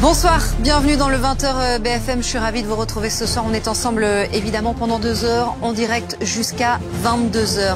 Bonsoir, bienvenue dans le 20h BFM. Je suis ravie de vous retrouver ce soir. On est ensemble évidemment pendant 2 heures, en direct jusqu'à 22h.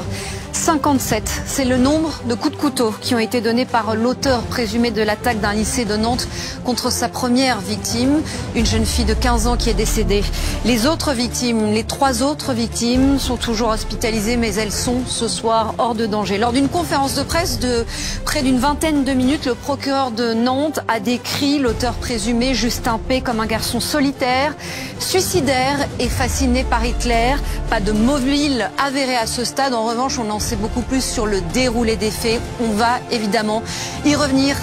57, c'est le nombre de coups de couteau qui ont été donnés par l'auteur présumé de l'attaque d'un lycée de Nantes contre sa première victime, une jeune fille de 15 ans qui est décédée. Les autres victimes, les 3 autres victimes sont toujours hospitalisées, mais elles sont ce soir hors de danger. Lors d'une conférence de presse de près d'une vingtaine de minutes, le procureur de Nantes a décrit l'auteur présumé, Justin P, comme un garçon solitaire, suicidaire et fasciné par Hitler. Pas de mobile avéré à ce stade. En revanche, on en sait beaucoup plus sur le déroulé des faits. On va évidemment y revenir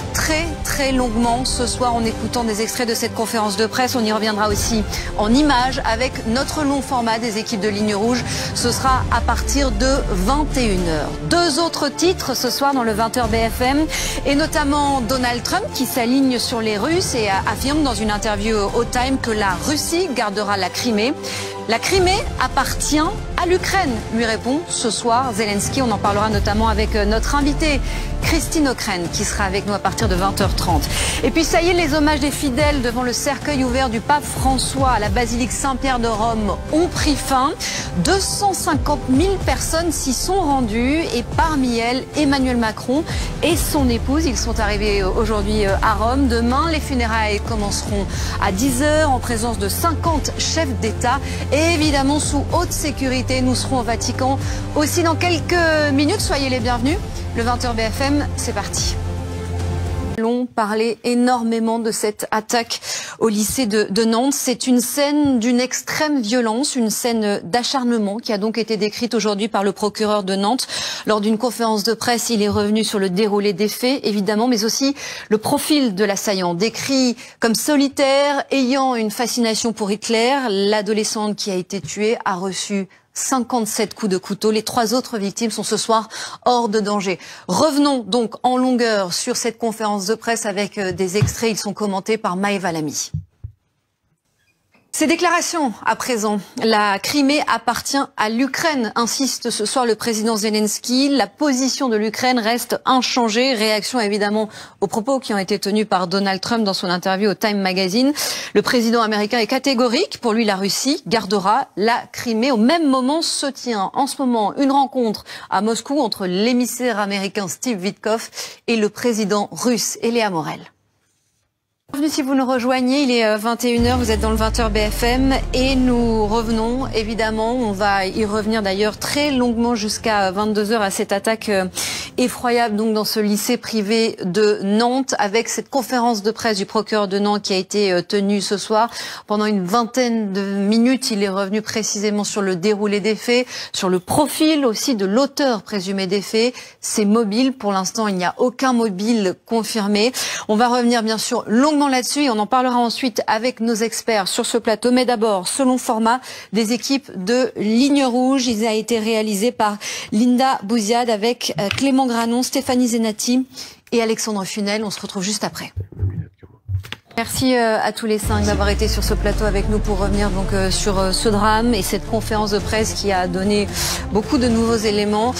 très longuement ce soir en écoutant des extraits de cette conférence de presse. On y reviendra aussi en images avec notre long format des équipes de Ligne Rouge. Ce sera à partir de 21h. 2 autres titres ce soir dans le 20h BFM et notamment Donald Trump qui s'aligne sur les Russes et affirme dans une interview au Time que la Russie gardera la Crimée. La Crimée appartient à l'Ukraine, lui répond ce soir Zelensky. On en parlera notamment avec notre invitée Christine O'Krent qui sera avec nous à partir de 20h30. Et puis ça y est, les hommages des fidèles devant le cercueil ouvert du pape François à la basilique Saint-Pierre de Rome ont pris fin. 250 000 personnes s'y sont rendues et parmi elles Emmanuel Macron et son épouse. Ils sont arrivés aujourd'hui à Rome. Demain, les funérailles commenceront à 10h en présence de 50 chefs d'État et évidemment sous haute sécurité. Nous serons au Vatican aussi dans quelques minutes. Soyez les bienvenus. Le 20h BFM, c'est parti. Nous allons parler énormément de cette attaque au lycée de Nantes. C'est une scène d'une extrême violence, une scène d'acharnement qui a donc été décrite aujourd'hui par le procureur de Nantes. Lors d'une conférence de presse, il est revenu sur le déroulé des faits, évidemment, mais aussi le profil de l'assaillant. Décrit comme solitaire, ayant une fascination pour Hitler, l'adolescente qui a été tuée a reçu 57 coups de couteau. Les 3 autres victimes sont ce soir hors de danger. Revenons donc en longueur sur cette conférence de presse avec des extraits. Ils sont commentés par Maëva Lamy. Ces déclarations à présent. La Crimée appartient à l'Ukraine, insiste ce soir le président Zelensky. La position de l'Ukraine reste inchangée. Réaction évidemment aux propos qui ont été tenus par Donald Trump dans son interview au Time Magazine. Le président américain est catégorique. Pour lui, la Russie gardera la Crimée. Au même moment se tient en ce moment une rencontre à Moscou entre l'émissaire américain Steve Witkoff et le président russe Elia Morel. Bienvenue si vous nous rejoignez, il est 21h, vous êtes dans le 20h BFM et nous revenons évidemment, on va y revenir d'ailleurs très longuement jusqu'à 22h à cette attaque effroyable donc dans ce lycée privé de Nantes avec cette conférence de presse du procureur de Nantes qui a été tenue ce soir. Pendant une vingtaine de minutes, il est revenu précisément sur le déroulé des faits, sur le profil aussi de l'auteur présumé des faits. C'est mobile, pour l'instant il n'y a aucun mobile confirmé. On va revenir bien sûr longuement là-dessus et on en parlera ensuite avec nos experts sur ce plateau. Mais d'abord, selon format des équipes de Ligne Rouge, il a été réalisé par Linda Bouziade avec Clément Granon, Stéphanie Zenati et Alexandre Funel. On se retrouve juste après. Merci à tous les 5 d'avoir été sur ce plateau avec nous pour revenir donc sur ce drame et cette conférence de presse qui a donné beaucoup de nouveaux éléments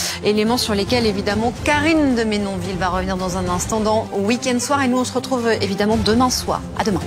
sur lesquels évidemment Karine de Ménonville va revenir dans un instant dans Week-end Soir et nous on se retrouve évidemment demain soir. À demain.